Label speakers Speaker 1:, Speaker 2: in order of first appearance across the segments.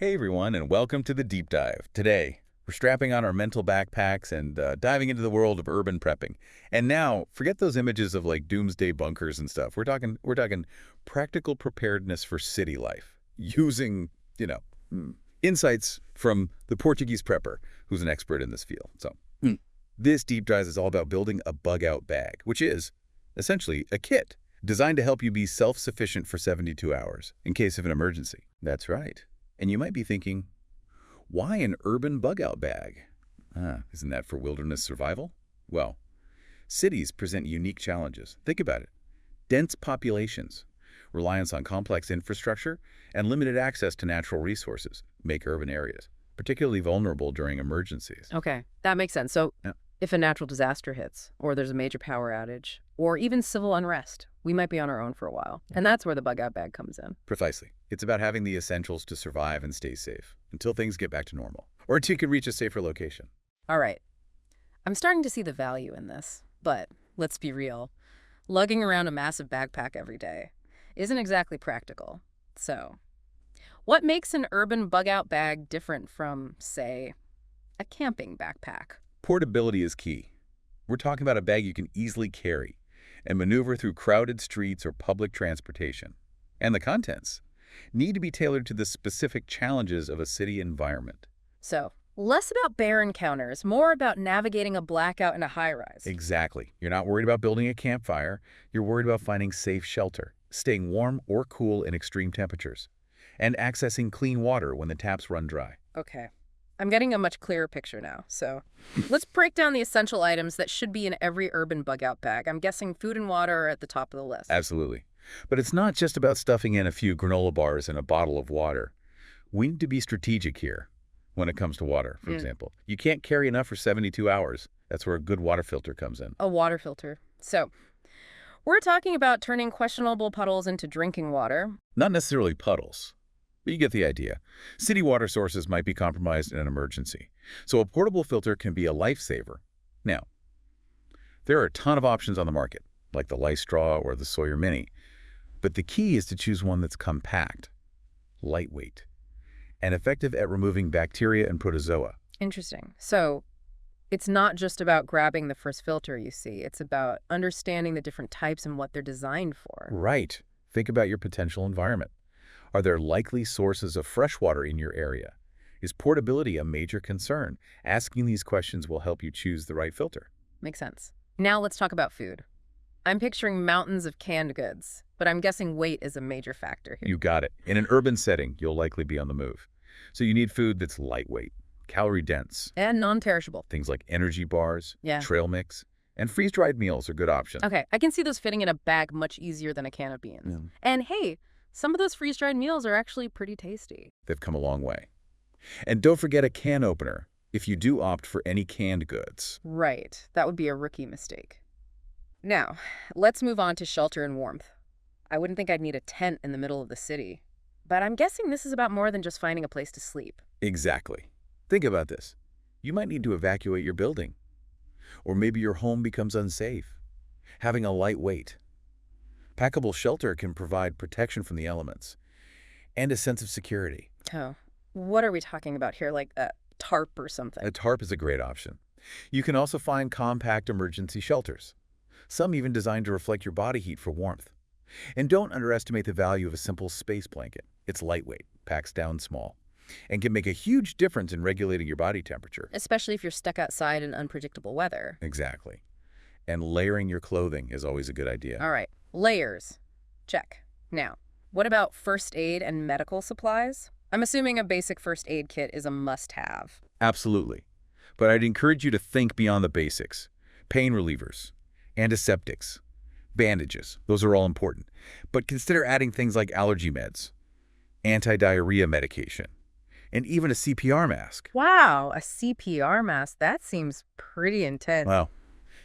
Speaker 1: Hey everyone, and welcome to the Deep Dive. Today, we're strapping on our mental backpacks and diving into the world of urban prepping. And now, forget those images of like doomsday bunkers and stuff. We're talking practical preparedness for city life, using, you know, insights from the Portuguese Prepper, who's an expert in this field. This deep dive is all about building a bug-out bag, which is essentially a kit designed to help you be self-sufficient for 72 hours in case of an emergency. That's right. And you might be thinking, why an urban bug-out bag? Isn't that for wilderness survival? Well, cities present unique challenges. Think about it. Dense populations, reliance on complex infrastructure, and limited access to natural resources make urban areas particularly vulnerable during emergencies.
Speaker 2: Okay, that makes sense. So
Speaker 1: Yeah.
Speaker 2: if a natural disaster hits, or there's a major power outage, or even civil unrest, we might be on our own for a while. And that's where the bug-out bag comes in.
Speaker 1: Precisely. It's about having the essentials to survive and stay safe until things get back to normal, or until you can reach a safer location.
Speaker 2: All right, I'm starting to see the value in this, but let's be real. Lugging around a massive backpack every day isn't exactly practical. So, what makes an urban bug-out bag different from, say, a camping backpack?
Speaker 1: Portability is key. We're talking about a bag you can easily carry and maneuver through crowded streets or public transportation. And the contents need to be tailored to the specific challenges of a city environment.
Speaker 2: So, less about bear encounters, more about navigating a blackout in a high-rise.
Speaker 1: Exactly. You're not worried about building a campfire. You're worried about finding safe shelter, staying warm or cool in extreme temperatures, and accessing clean water when the taps run dry.
Speaker 2: Okay. I'm getting a much clearer picture now. So let's break down the essential items that should be in every urban bug-out bag. I'm guessing food and water are at the top of the list.
Speaker 1: Absolutely. But it's not just about stuffing in a few granola bars and a bottle of water. We need to be strategic here when it comes to water, for example. You can't carry enough for 72 hours. That's where a good water filter comes in.
Speaker 2: A water filter. So we're talking about turning questionable puddles into drinking water.
Speaker 1: Not necessarily puddles, but you get the idea. City water sources might be compromised in an emergency, so a portable filter can be a lifesaver. Now, there are a ton of options on the market, like the Lice Straw or the Sawyer Mini, but the key is to choose one that's compact, lightweight, and effective at removing bacteria and protozoa.
Speaker 2: Interesting. So it's not just about grabbing the first filter you see. It's about understanding the different types and what they're designed for.
Speaker 1: Right. Think about your potential environment. Are there likely sources of fresh water in your area? Is portability a major concern? Asking these questions will help you choose the right filter.
Speaker 2: Makes sense. Now let's talk about food. I'm picturing mountains of canned goods, but I'm guessing weight is a major factor here.
Speaker 1: You got it. In an urban setting, you'll likely be on the move. So you need food that's lightweight, calorie-dense.
Speaker 2: And non-perishable.
Speaker 1: Things like energy bars,
Speaker 2: Yeah.
Speaker 1: trail mix, and freeze-dried meals are good options.
Speaker 2: Okay, I can see those fitting in a bag much easier than a can of beans.
Speaker 1: Yeah.
Speaker 2: And hey, some of those freeze-dried meals are actually pretty tasty.
Speaker 1: They've come a long way. And don't forget a can opener if you do opt for any canned goods.
Speaker 2: Right, that would be a rookie mistake. Now, let's move on to shelter and warmth. I wouldn't think I'd need a tent in the middle of the city, but I'm guessing this is about more than just finding a place to sleep.
Speaker 1: Exactly. Think about this. You might need to evacuate your building. Or maybe your home becomes unsafe. Having a lightweight, packable shelter can provide protection from the elements and a sense of security.
Speaker 2: Oh, what are we talking about here? Like a tarp or something?
Speaker 1: A tarp is a great option. You can also find compact emergency shelters, some even designed to reflect your body heat for warmth. And don't underestimate the value of a simple space blanket. It's lightweight, packs down small, and can make a huge difference in regulating your body temperature.
Speaker 2: Especially if you're stuck outside in unpredictable weather.
Speaker 1: Exactly. And layering your clothing is always a good idea.
Speaker 2: All right, layers. Check. Now, what about first aid and medical supplies? I'm assuming a basic first aid kit is a must-have.
Speaker 1: Absolutely. But I'd encourage you to think beyond the basics. Pain relievers, antiseptics, bandages, those are all important. But consider adding things like allergy meds, anti-diarrhea medication, and even a CPR mask.
Speaker 2: Wow, a CPR mask. That seems pretty intense.
Speaker 1: Well,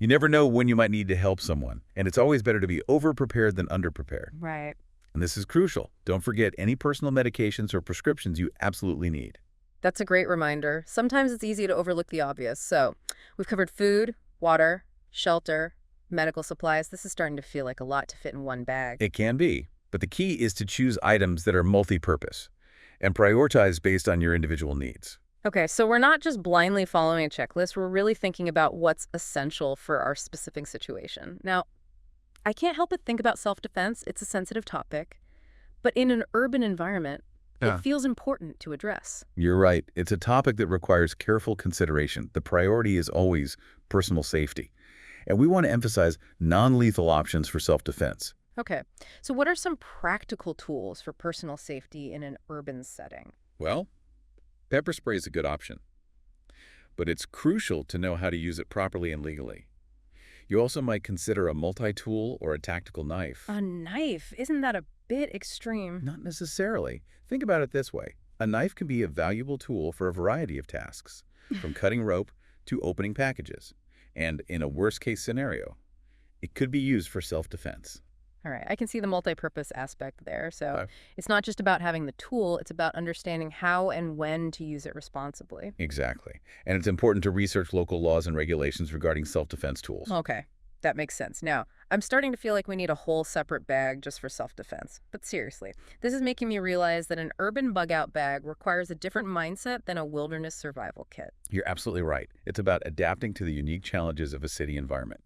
Speaker 1: you never know when you might need to help someone, and it's always better to be over-prepared than under-prepared.
Speaker 2: Right.
Speaker 1: And this is crucial. Don't forget any personal medications or prescriptions you absolutely need.
Speaker 2: That's a great reminder. Sometimes it's easy to overlook the obvious. So we've covered food, water, shelter, medical supplies. This is starting to feel like a lot to fit in one bag.
Speaker 1: It can be, but the key is to choose items that are multi-purpose and prioritize based on your individual needs.
Speaker 2: Okay, so we're not just blindly following a checklist, we're really thinking about what's essential for our specific situation. Now, I can't help but think about self-defense. It's a sensitive topic, but in an urban environment, it
Speaker 1: Yeah.
Speaker 2: feels important to address.
Speaker 1: You're right. It's a topic that requires careful consideration. The priority is always personal safety. And we want to emphasize non-lethal options for self-defense.
Speaker 2: Okay, so what are some practical tools for personal safety in an urban setting?
Speaker 1: Well, pepper spray is a good option, but it's crucial to know how to use it properly and legally. You also might consider a multi-tool or a tactical knife.
Speaker 2: A knife? Isn't that a bit extreme?
Speaker 1: Not necessarily. Think about it this way. A knife can be a valuable tool for a variety of tasks, from cutting rope to opening packages. And in a worst-case scenario, it could be used for self-defense.
Speaker 2: All right, I can see the multi-purpose aspect there. So
Speaker 1: Okay.
Speaker 2: it's not just about having the tool, it's about understanding how and when to use it responsibly.
Speaker 1: Exactly. And it's important to research local laws and regulations regarding self-defense tools.
Speaker 2: Okay, that makes sense. Now, I'm starting to feel like we need a whole separate bag just for self-defense. But seriously, this is making me realize that an urban bug-out bag requires a different mindset than a wilderness survival kit.
Speaker 1: You're absolutely right. It's about adapting to the unique challenges of a city environment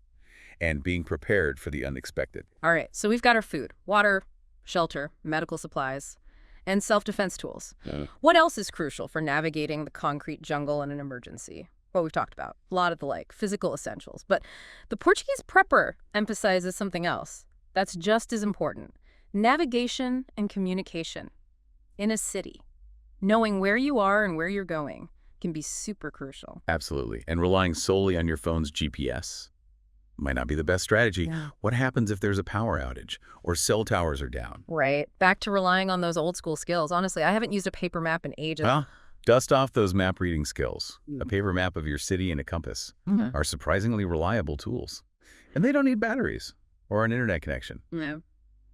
Speaker 1: and being prepared for the unexpected.
Speaker 2: All right, so we've got our food, water, shelter, medical supplies, and self-defense tools. What else is crucial for navigating the concrete jungle in an emergency? Well, we've talked about a lot of the physical essentials, but the Portuguese Prepper emphasizes something else that's just as important: navigation and communication. In a city, knowing where you are and where you're going can be super crucial.
Speaker 1: Absolutely. And relying solely on your phone's GPS might not be the best strategy.
Speaker 2: Yeah.
Speaker 1: What happens if there's a power outage or cell towers are down?
Speaker 2: Right. Back to relying on those old school skills. Honestly, I haven't used a paper map in ages.
Speaker 1: Well, dust off those map reading skills. A paper map of your city and a compass
Speaker 2: Mhm.
Speaker 1: are surprisingly reliable tools. And they don't need batteries or an internet connection.
Speaker 2: Yeah.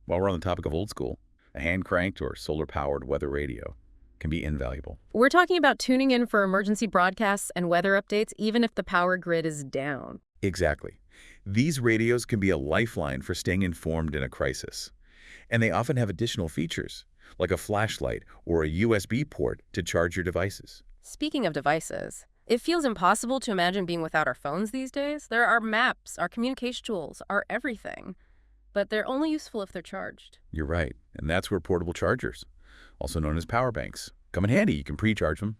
Speaker 1: While we're on the topic of old school, a hand-cranked or solar-powered weather radio can be invaluable.
Speaker 2: We're talking about tuning in for emergency broadcasts and weather updates, even if the power grid is down.
Speaker 1: Exactly. These radios can be a lifeline for staying informed in a crisis. And they often have additional features, like a flashlight or a USB port to charge your devices.
Speaker 2: Speaking of devices, it feels impossible to imagine being without our phones these days. There are maps, our communication tools, our everything. But they're only useful if they're charged.
Speaker 1: You're right. And that's where portable chargers, also known as power banks, come in handy. You can pre-charge them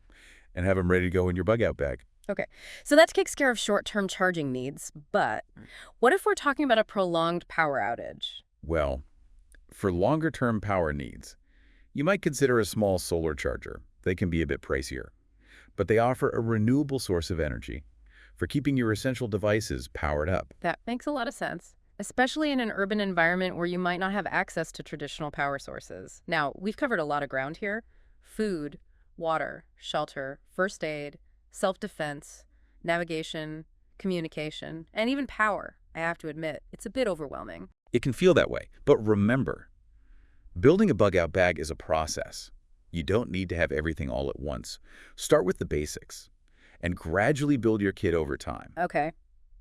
Speaker 1: and have them ready to go in your bug-out bag.
Speaker 2: Okay, so that takes care of short-term charging needs, but what if we're talking about a prolonged power outage?
Speaker 1: Well, for longer-term power needs, you might consider a small solar charger. They can be a bit pricier, but they offer a renewable source of energy for keeping your essential devices powered up.
Speaker 2: That makes a lot of sense, especially in an urban environment where you might not have access to traditional power sources. Now, we've covered a lot of ground here: food, water, shelter, first aid, self-defense, navigation, communication, and even power. I have to admit, it's a bit overwhelming.
Speaker 1: It can feel that way, but remember, building a bug-out bag is a process. You don't need to have everything all at once. Start with the basics and gradually build your kit over time.
Speaker 2: Okay,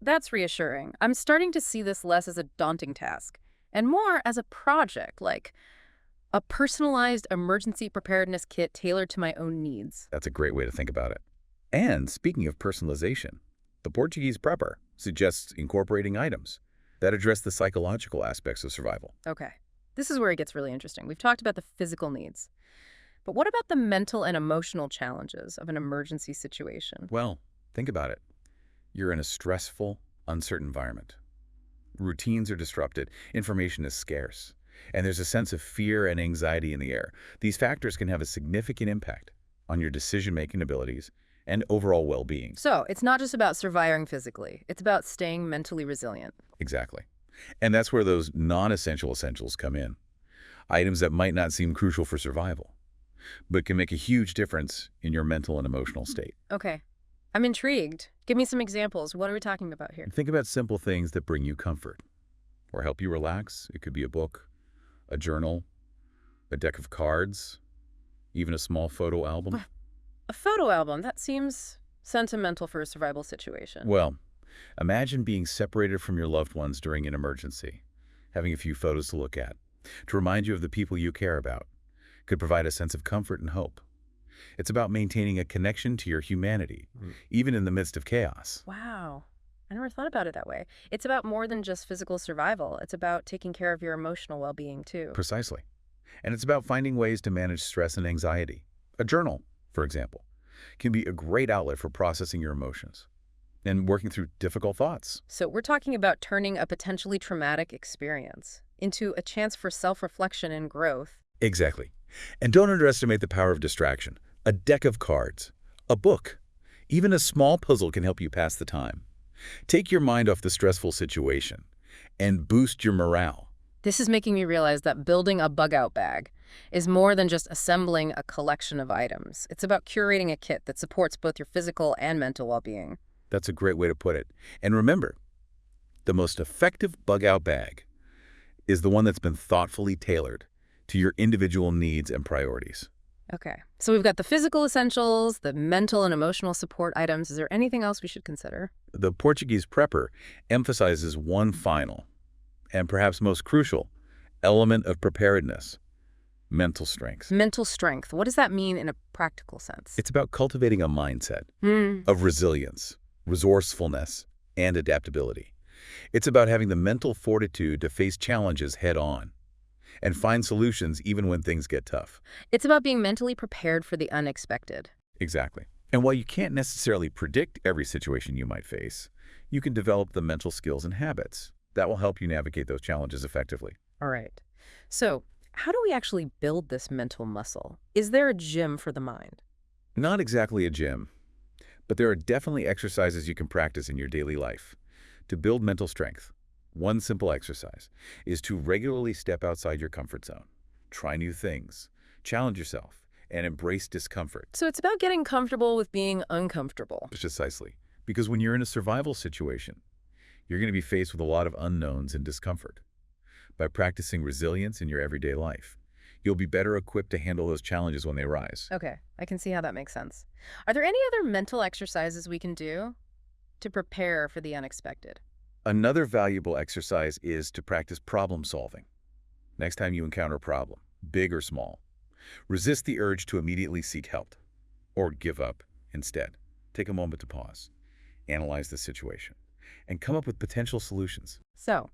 Speaker 2: that's reassuring. I'm starting to see this less as a daunting task and more as a project, like a personalized emergency preparedness kit tailored to my own needs.
Speaker 1: That's a great way to think about it. And speaking of personalization, the Portuguese Prepper suggests incorporating items that address the psychological aspects of survival.
Speaker 2: Okay, this is where it gets really interesting. We've talked about the physical needs, but what about the mental and emotional challenges of an emergency situation?
Speaker 1: Well, think about it. You're in a stressful, uncertain environment. Routines are disrupted, information is scarce, and there's a sense of fear and anxiety in the air. These factors can have a significant impact on your decision-making abilities and overall well-being.
Speaker 2: So it's not just about surviving physically, it's about staying mentally resilient.
Speaker 1: Exactly. And that's where those non-essential essentials come in. Items that might not seem crucial for survival, but can make a huge difference in your mental and emotional state.
Speaker 2: Okay, I'm intrigued. Give me some examples. What are we talking about here?
Speaker 1: Think about simple things that bring you comfort or help you relax. It could be a book, a journal, a deck of cards, even a small photo album.
Speaker 2: A photo album, that seems sentimental for a survival situation.
Speaker 1: Well, imagine being separated from your loved ones during an emergency, having a few photos to look at, to remind you of the people you care about. could provide a sense of comfort and hope. It's about maintaining a connection to your humanity, even in the midst of chaos.
Speaker 2: Wow. I never thought about it that way. It's about more than just physical survival. It's about taking care of your emotional well-being, too.
Speaker 1: Precisely. And it's about finding ways to manage stress and anxiety. A journal, for example, can be a great outlet for processing your emotions and working through difficult thoughts.
Speaker 2: So we're talking about turning a potentially traumatic experience into a chance for self-reflection and growth.
Speaker 1: Exactly. And don't underestimate the power of distraction. A deck of cards, a book, even a small puzzle can help you pass the time. Take your mind off the stressful situation and boost your morale.
Speaker 2: This is making me realize that building a bug-out bag is more than just assembling a collection of items. It's about curating a kit that supports both your physical and mental well-being.
Speaker 1: That's a great way to put it. And remember, the most effective bug-out bag is the one that's been thoughtfully tailored to your individual needs and priorities.
Speaker 2: Okay, so we've got the physical essentials, the mental and emotional support items. Is there anything else we should consider?
Speaker 1: The Portuguese Prepper emphasizes one final, and perhaps most crucial, element of preparedness: mental strength.
Speaker 2: Mental strength. What does that mean in a practical sense?
Speaker 1: It's about cultivating a mindset of resilience, resourcefulness, and adaptability. It's about having the mental fortitude to face challenges head-on and find solutions even when things get tough.
Speaker 2: It's about being mentally prepared for the unexpected.
Speaker 1: Exactly. And while you can't necessarily predict every situation you might face, you can develop the mental skills and habits that will help you navigate those challenges effectively.
Speaker 2: All right. So how do we actually build this mental muscle? Is there a gym for the mind?
Speaker 1: Not exactly a gym, but there are definitely exercises you can practice in your daily life to build mental strength. One simple exercise is to regularly step outside your comfort zone, try new things, challenge yourself, and embrace discomfort.
Speaker 2: So it's about getting comfortable with being uncomfortable.
Speaker 1: Precisely. Because when you're in a survival situation, you're going to be faced with a lot of unknowns and discomfort. By practicing resilience in your everyday life, you'll be better equipped to handle those challenges when they arise.
Speaker 2: Okay, I can see how that makes sense. Are there any other mental exercises we can do to prepare for the unexpected?
Speaker 1: Another valuable exercise is to practice problem solving. Next time you encounter a problem, big or small, resist the urge to immediately seek help or give up. Instead, take a moment to pause, analyze the situation, and come up with potential solutions.
Speaker 2: So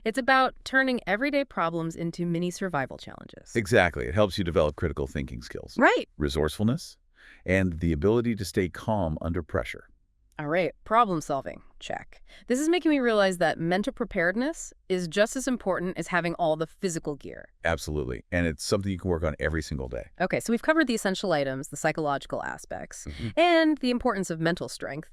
Speaker 2: it's about turning everyday problems into mini survival challenges.
Speaker 1: Exactly. It helps you develop critical thinking skills,
Speaker 2: Right.
Speaker 1: resourcefulness, and the ability to stay calm under pressure.
Speaker 2: All right, problem solving, check. This is making me realize that mental preparedness is just as important as having all the physical gear.
Speaker 1: Absolutely. And it's something you can work on every single day.
Speaker 2: Okay, so we've covered the essential items, the psychological aspects, and the importance of mental strength.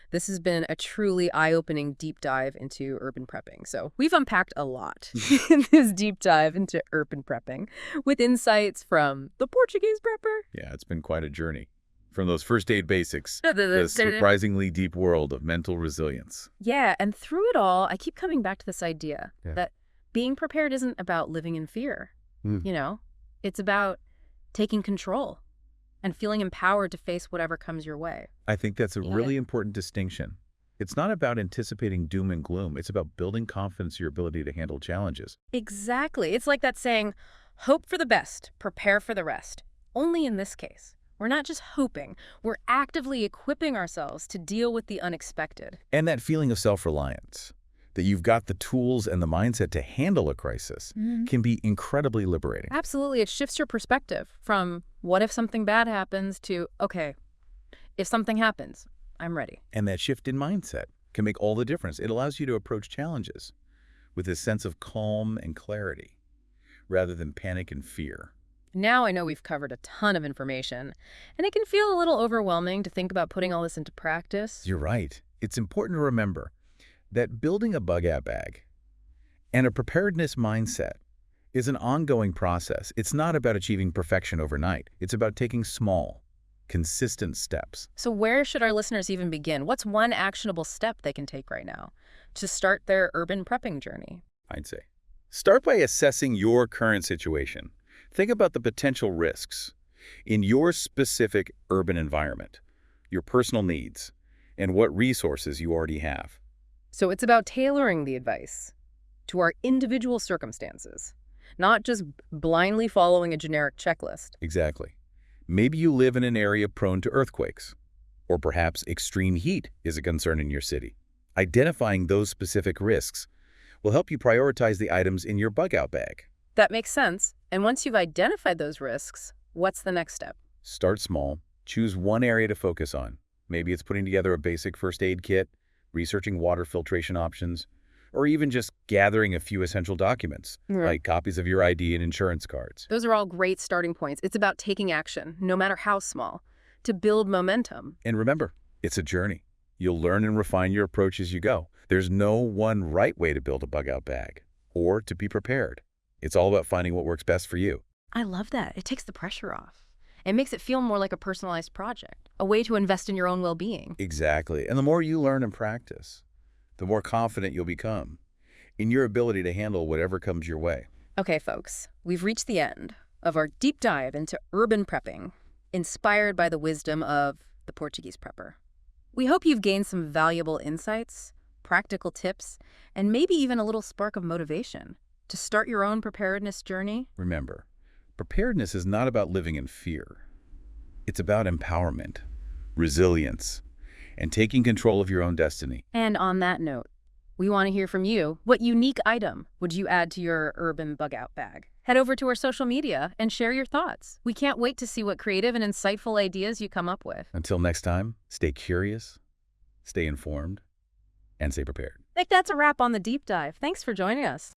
Speaker 2: This has been a truly eye-opening deep dive into urban prepping. So we've unpacked a lot in this deep dive into urban prepping with insights from the Portuguese Prepper.
Speaker 1: Yeah, it's been quite a journey. From those first aid basics,
Speaker 2: The-
Speaker 1: the surprisingly deep world of mental resilience.
Speaker 2: Yeah, and through it all, I keep coming back to this idea
Speaker 1: Yeah.
Speaker 2: that being prepared isn't about living in fear. You know, it's about taking control and feeling empowered to face whatever comes your way.
Speaker 1: I think that's a
Speaker 2: Yeah.
Speaker 1: really important distinction. It's not about anticipating doom and gloom. It's about building confidence in your ability to handle challenges.
Speaker 2: Exactly. It's like that saying, hope for the best, prepare for the rest. Only in this case, we're not just hoping, we're actively equipping ourselves to deal with the unexpected.
Speaker 1: And that feeling of self-reliance, that you've got the tools and the mindset to handle a crisis, can be incredibly liberating.
Speaker 2: Absolutely. It shifts your perspective from what if something bad happens to, okay, if something happens, I'm ready.
Speaker 1: And that shift in mindset can make all the difference. It allows you to approach challenges with a sense of calm and clarity rather than panic and fear.
Speaker 2: Now I know we've covered a ton of information, and it can feel a little overwhelming to think about putting all this into practice.
Speaker 1: You're right. It's important to remember that building a bug-out bag and a preparedness mindset is an ongoing process. It's not about achieving perfection overnight. It's about taking small, consistent steps.
Speaker 2: So where should our listeners even begin? What's one actionable step they can take right now to start their urban prepping journey?
Speaker 1: I'd say. Start by assessing your current situation. Think about the potential risks in your specific urban environment, your personal needs, and what resources you already have.
Speaker 2: So it's about tailoring the advice to our individual circumstances, not just blindly following a generic checklist.
Speaker 1: Exactly. Maybe you live in an area prone to earthquakes, or perhaps extreme heat is a concern in your city. Identifying those specific risks will help you prioritize the items in your bug-out bag.
Speaker 2: That makes sense. And once you've identified those risks, what's the next step?
Speaker 1: Start small. Choose one area to focus on. Maybe it's putting together a basic first aid kit, researching water filtration options, or even just gathering a few essential documents, like copies of your ID and insurance cards.
Speaker 2: Those are all great starting points. It's about taking action, no matter how small, to build momentum.
Speaker 1: And remember, it's a journey. You'll learn and refine your approach as you go. There's no one right way to build a bug-out bag or to be prepared. It's all about finding what works best for you.
Speaker 2: I love that. It takes the pressure off. It makes it feel more like a personalized project, a way to invest in your own well-being.
Speaker 1: Exactly. And the more you learn and practice, the more confident you'll become in your ability to handle whatever comes your way.
Speaker 2: Okay, folks, we've reached the end of our deep dive into urban prepping, inspired by the wisdom of the Portuguese Prepper. We hope you've gained some valuable insights, practical tips, and maybe even a little spark of motivation to start your own preparedness journey.
Speaker 1: Remember, preparedness is not about living in fear. It's about empowerment, resilience, and taking control of your own destiny.
Speaker 2: And on that note, we want to hear from you. What unique item would you add to your urban bug-out bag? Head over to our social media and share your thoughts. We can't wait to see what creative and insightful ideas you come up with.
Speaker 1: Until next time, stay curious, stay informed, and stay prepared.
Speaker 2: I think that's a wrap on the deep dive. Thanks for joining us.